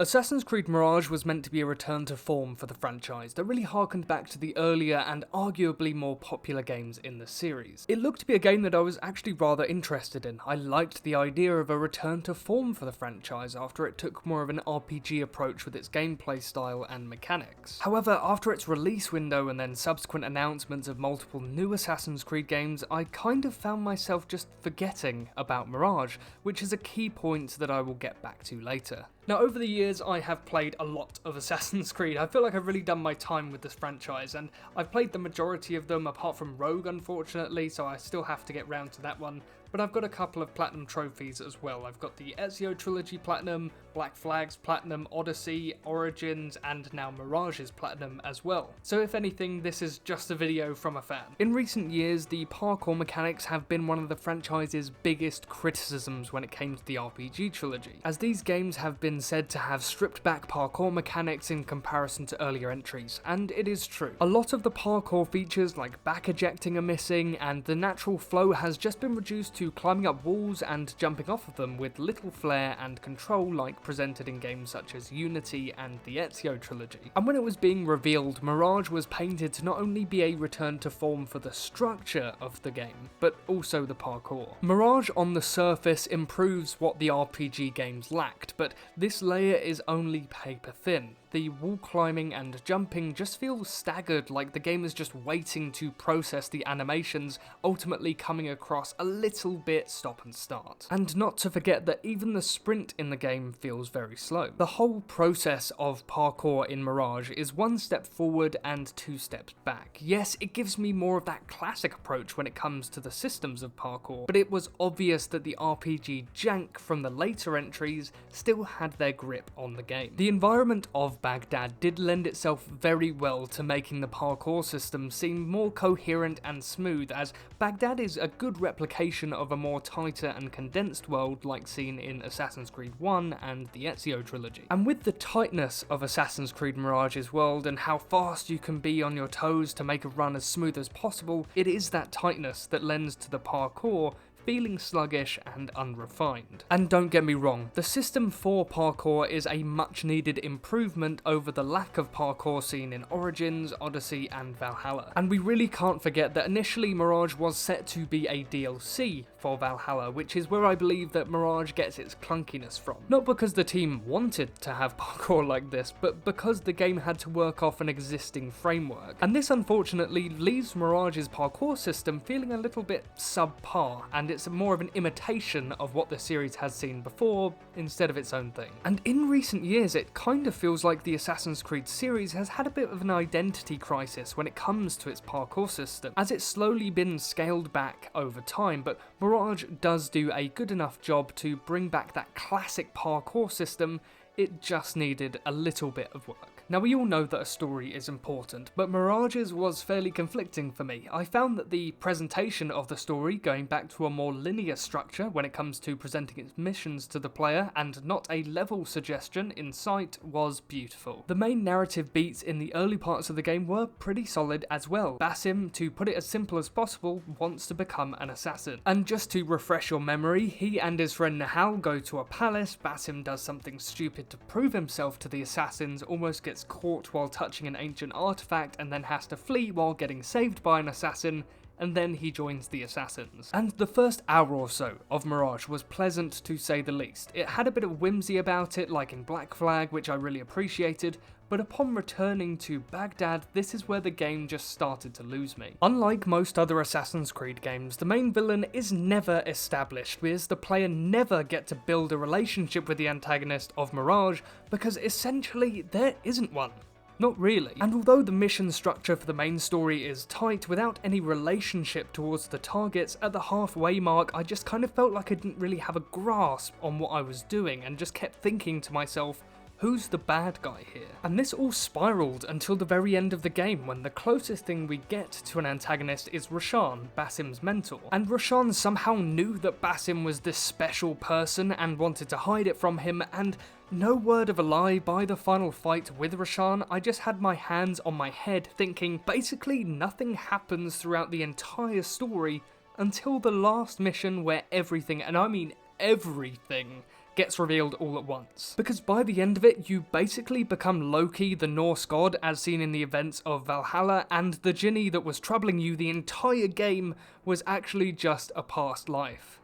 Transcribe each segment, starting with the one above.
Assassin's Creed Mirage was meant to be a return to form for the franchise that really harkened back to the earlier and arguably more popular games in the series. It looked to be a game that I was actually rather interested in. I liked the idea of a return to form for the franchise after it took more of an RPG approach with its gameplay style and mechanics. However, after its release window and then subsequent announcements of multiple new Assassin's Creed games, I kind of found myself just forgetting about Mirage, which is a key point that I will get back to later. Now, over the years, I have played a lot of Assassin's Creed. I feel like I've really done my time with this franchise, and I've played the majority of them, apart from Rogue, unfortunately, so I still have to get round to that one. But I've got a couple of Platinum trophies as well. I've got the Ezio Trilogy Platinum, Black Flag's Platinum, Odyssey, Origins, and now Mirage's Platinum as well. So if anything, this is just a video from a fan. In recent years, the parkour mechanics have been one of the franchise's biggest criticisms when it came to the RPG trilogy, as these games have been said to have stripped back parkour mechanics in comparison to earlier entries, and it is true. A lot of the parkour features like back ejecting are missing, and the natural flow has just been reduced to climbing up walls and jumping off of them with little flair and control like presented in games such as Unity and the Ezio trilogy. And when it was being revealed, Mirage was painted to not only be a return to form for the structure of the game, but also the parkour. Mirage on the surface improves what the RPG games lacked, but this layer is only paper thin. The wall climbing and jumping just feels staggered, like the game is just waiting to process the animations, ultimately coming across a little bit stop and start. And not to forget that even the sprint in the game feels very slow. The whole process of parkour in Mirage is one step forward and two steps back. Yes, it gives me more of that classic approach when it comes to the systems of parkour, but it was obvious that the RPG jank from the later entries still had their grip on the game. The environment of Baghdad did lend itself very well to making the parkour system seem more coherent and smooth, as Baghdad is a good replication of a more tighter and condensed world like seen in Assassin's Creed 1 and the Ezio trilogy. And with the tightness of Assassin's Creed Mirage's world and how fast you can be on your toes to make a run as smooth as possible, it is that tightness that lends to the parkour feeling sluggish and unrefined. And don't get me wrong, the system for parkour is a much needed improvement over the lack of parkour seen in Origins, Odyssey and Valhalla. And we really can't forget that initially Mirage was set to be a DLC for Valhalla, which is where I believe that Mirage gets its clunkiness from. Not because the team wanted to have parkour like this, but because the game had to work off an existing framework. And this unfortunately leaves Mirage's parkour system feeling a little bit subpar, and it's more of an imitation of what the series has seen before, instead of its own thing. And in recent years, it kind of feels like the Assassin's Creed series has had a bit of an identity crisis when it comes to its parkour system, as it's slowly been scaled back over time, but Mirage does do a good enough job to bring back that classic parkour system. It just needed a little bit of work. Now, we all know that a story is important, but Mirage's was fairly conflicting for me. I found that the presentation of the story, going back to a more linear structure when it comes to presenting its missions to the player and not a level suggestion in sight, was beautiful. The main narrative beats in the early parts of the game were pretty solid as well. Basim, to put it as simple as possible, wants to become an assassin. And just to refresh your memory, he and his friend Nahal go to a palace, Basim does something stupid to prove himself to the assassins, almost gets caught while touching an ancient artifact and then has to flee while getting saved by an assassin, and then he joins the assassins. And the first hour or so of Mirage was pleasant to say the least. It had a bit of whimsy about it, like in Black Flag, which I really appreciated, but upon returning to Baghdad, this is where the game just started to lose me. Unlike most other Assassin's Creed games, the main villain is never established, because the player never get to build a relationship with the antagonist of Mirage, because essentially there isn't one. Not really. And although the mission structure for the main story is tight, without any relationship towards the targets, at the halfway mark I just kind of felt like I didn't really have a grasp on what I was doing and just kept thinking to myself, who's the bad guy here? And this all spiraled until the very end of the game, when the closest thing we get to an antagonist is Roshan, Basim's mentor. And Roshan somehow knew that Basim was this special person and wanted to hide it from him, and no word of a lie, by the final fight with Roshan, I just had my hands on my head thinking basically nothing happens throughout the entire story until the last mission where everything, and I mean everything, gets revealed all at once. Because by the end of it, you basically become Loki, the Norse god, as seen in the events of Valhalla, and the Ginny that was troubling you the entire game was actually just a past life.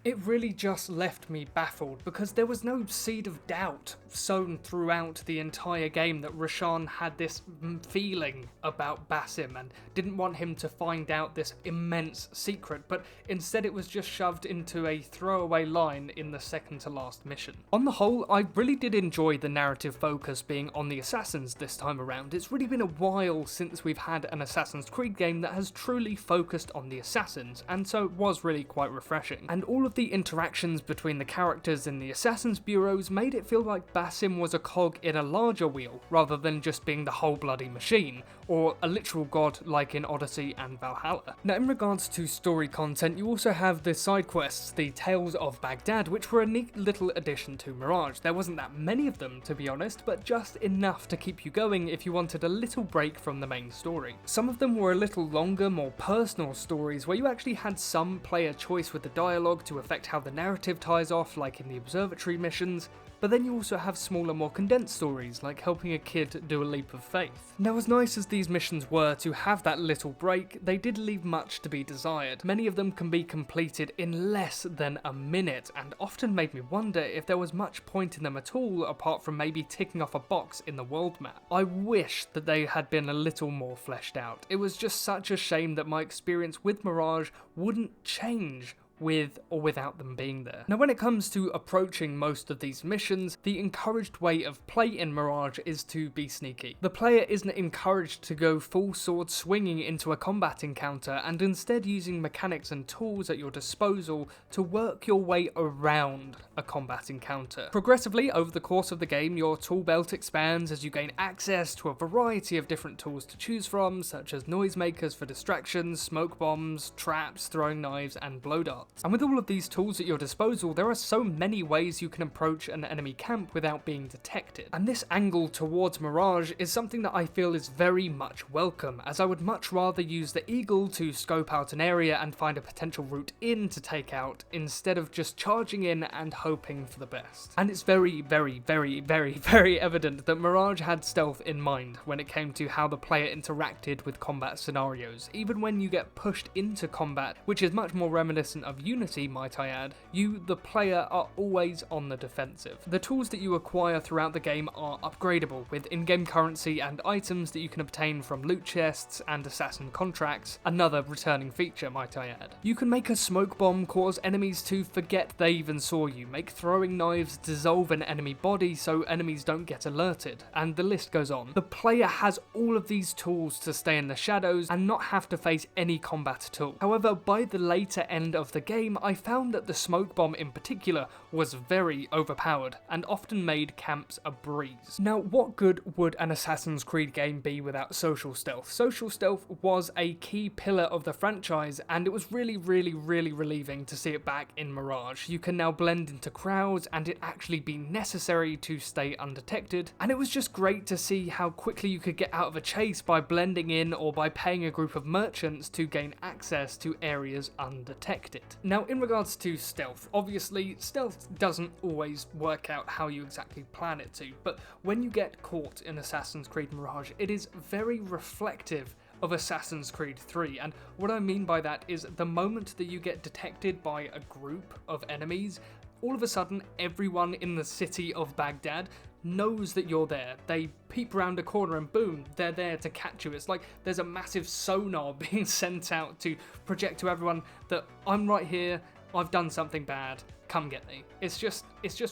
It really just left me baffled, because there was no seed of doubt sown throughout the entire game that Roshan had this feeling about Basim and didn't want him to find out this immense secret, but instead it was just shoved into a throwaway line in the second to last mission. On the whole, I really did enjoy the narrative focus being on the assassins this time around. It's really been a while since we've had an Assassin's Creed game that has truly focused on the assassins, and so it was really quite refreshing. And all of the interactions between the characters in the Assassin's Bureaus made it feel like Basim was a cog in a larger wheel, rather than just being the whole bloody machine, or a literal god like in Odyssey and Valhalla. Now, in regards to story content, you also have the side quests, the Tales of Baghdad, which were a neat little addition to Mirage. There wasn't that many of them, to be honest, but just enough to keep you going if you wanted a little break from the main story. Some of them were a little longer, more personal stories, where you actually had some player choice with the dialogue to affect how the narrative ties off, like in the observatory missions, but then you also have smaller, more condensed stories, like helping a kid do a leap of faith. Now, as nice as these missions were to have that little break, they did leave much to be desired. Many of them can be completed in less than a minute, and often made me wonder if there was much point in them at all, apart from maybe ticking off a box in the world map. I wish that they had been a little more fleshed out. It was just such a shame that my experience with Mirage wouldn't change with or without them being there. Now, when it comes to approaching most of these missions, the encouraged way of play in Mirage is to be sneaky. The player isn't encouraged to go full sword swinging into a combat encounter, and instead using mechanics and tools at your disposal to work your way around a combat encounter. Progressively, over the course of the game, your tool belt expands as you gain access to a variety of different tools to choose from, such as noisemakers for distractions, smoke bombs, traps, throwing knives, and blow darts. And with all of these tools at your disposal, there are so many ways you can approach an enemy camp without being detected. And this angle towards Mirage is something that I feel is very much welcome, as I would much rather use the Eagle to scope out an area and find a potential route in to take out, instead of just charging in and hoping for the best. And it's very, very, very, very, very evident that Mirage had stealth in mind when it came to how the player interacted with combat scenarios. Even when you get pushed into combat, which is much more reminiscent of Unity, might I add, you, the player, are always on the defensive. The tools that you acquire throughout the game are upgradable, with in-game currency and items that you can obtain from loot chests and assassin contracts, another returning feature, might I add. You can make a smoke bomb cause enemies to forget they even saw you, make throwing knives dissolve an enemy body so enemies don't get alerted, and the list goes on. The player has all of these tools to stay in the shadows and not have to face any combat at all. However, by the later end of the game, I found that the smoke bomb in particular was very overpowered and often made camps a breeze. Now, what good would an Assassin's Creed game be without social stealth? Social stealth was a key pillar of the franchise, and it was really, really, really relieving to see it back in Mirage. You can now blend into crowds and it actually be necessary to stay undetected, and it was just great to see how quickly you could get out of a chase by blending in or by paying a group of merchants to gain access to areas undetected. Now, in regards to stealth, obviously stealth doesn't always work out how you exactly plan it to, but when you get caught in Assassin's Creed Mirage, it is very reflective of Assassin's Creed 3, and what I mean by that is the moment that you get detected by a group of enemies, all of a sudden everyone in the city of Baghdad knows that you're there. They peep around a corner and boom, they're there to catch you. It's like there's a massive sonar being sent out to project to everyone that I'm right here, I've done something bad, come get me. It's just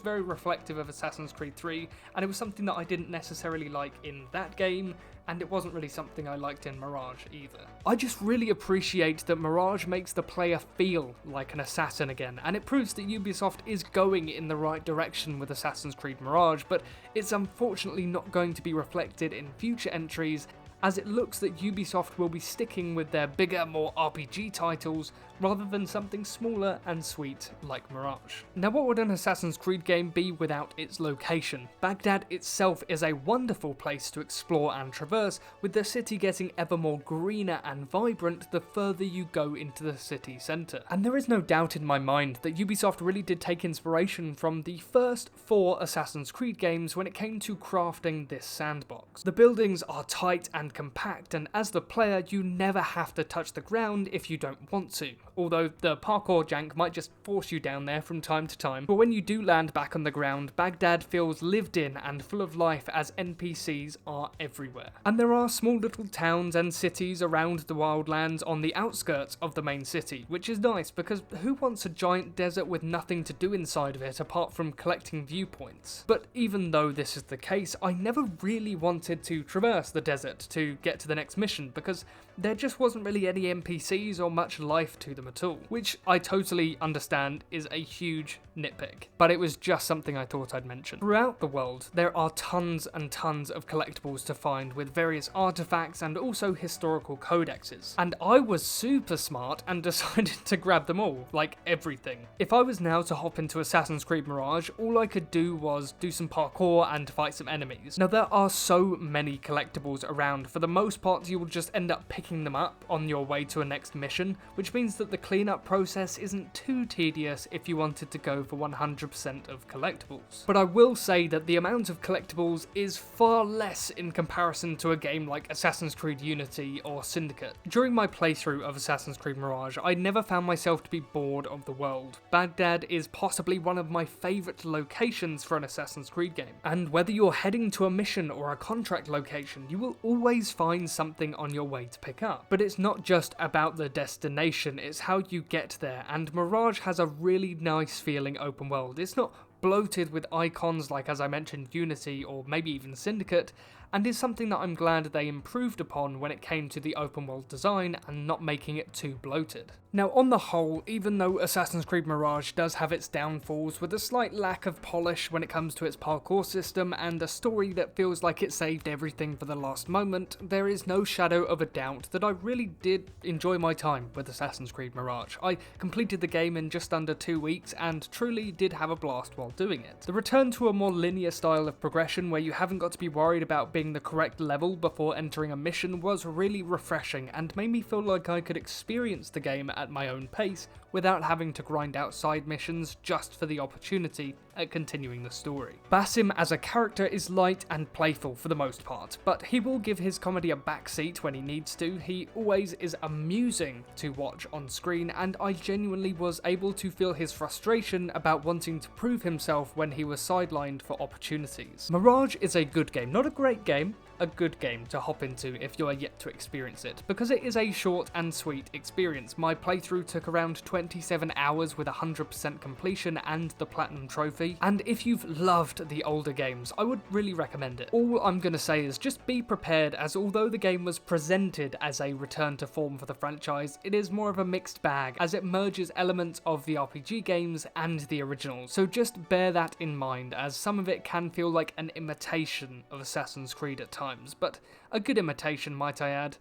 very reflective of Assassin's Creed 3, and it was something that I didn't necessarily like in that game, and it wasn't really something I liked in Mirage either. I just really appreciate that Mirage makes the player feel like an assassin again, and it proves that Ubisoft is going in the right direction with Assassin's Creed Mirage, but it's unfortunately not going to be reflected in future entries, as it looks that Ubisoft will be sticking with their bigger, more RPG titles rather than something smaller and sweet like Mirage. Now, what would an Assassin's Creed game be without its location? Baghdad itself is a wonderful place to explore and traverse, with the city getting ever more greener and vibrant the further you go into the city centre. And there is no doubt in my mind that Ubisoft really did take inspiration from the first 4 Assassin's Creed games when it came to crafting this sandbox. The buildings are tight and compact, and as the player you never have to touch the ground if you don't want to, although the parkour jank might just force you down there from time to time. But when you do land back on the ground, Baghdad feels lived in and full of life as NPCs are everywhere. And there are small little towns and cities around the wildlands on the outskirts of the main city, which is nice because who wants a giant desert with nothing to do inside of it apart from collecting viewpoints? But even though this is the case, I never really wanted to traverse the desert to get to the next mission because there just wasn't really any NPCs or much life to them at all, which I totally understand is a huge nitpick, but it was just something I thought I'd mention. Throughout the world, there are tons and tons of collectibles to find with various artifacts and also historical codexes, and I was super smart and decided to grab them all, like everything. If I was now to hop into Assassin's Creed Mirage, all I could do was do some parkour and fight some enemies. Now, there are so many collectibles around. For the most part, you will just end up picking them up on your way to a next mission, which means that the cleanup process isn't too tedious if you wanted to go for 100% of collectibles. But I will say that the amount of collectibles is far less in comparison to a game like Assassin's Creed Unity or Syndicate. During my playthrough of Assassin's Creed Mirage, I never found myself to be bored of the world. Baghdad is possibly one of my favourite locations for an Assassin's Creed game, and whether you're heading to a mission or a contract location, you will always find something on your way to pick up. But it's not just about the destination, it's how you get there, and Mirage has a really nice feeling open world. It's not bloated with icons like, as I mentioned, Unity or maybe even Syndicate, and is something that I'm glad they improved upon when it came to the open world design and not making it too bloated. Now, on the whole, even though Assassin's Creed Mirage does have its downfalls with a slight lack of polish when it comes to its parkour system and a story that feels like it saved everything for the last moment, there is no shadow of a doubt that I really did enjoy my time with Assassin's Creed Mirage. I completed the game in just under 2 weeks and truly did have a blast while doing it. The return to a more linear style of progression where you haven't got to be worried about being the correct level before entering a mission was really refreshing and made me feel like I could experience the game at my own pace without having to grind out side missions just for the opportunity at continuing the story. Basim as a character is light and playful for the most part, but he will give his comedy a backseat when he needs to. He always is amusing to watch on screen, and I genuinely was able to feel his frustration about wanting to prove himself when he was sidelined for opportunities. Mirage is a good game, not a great game, a good game to hop into if you are yet to experience it, because it is a short and sweet experience. My playthrough took around 27 hours with 100% completion and the Platinum Trophy, and if you've loved the older games, I would really recommend it. All I'm going to say is just be prepared, as although the game was presented as a return to form for the franchise, it is more of a mixed bag, as it merges elements of the RPG games and the originals, so just bear that in mind, as some of it can feel like an imitation of Assassin's Creed at times. But a good imitation, might I add,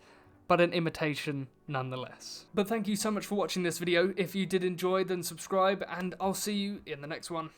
but an imitation nonetheless. But thank you so much for watching this video. If you did enjoy, then subscribe, and I'll see you in the next one.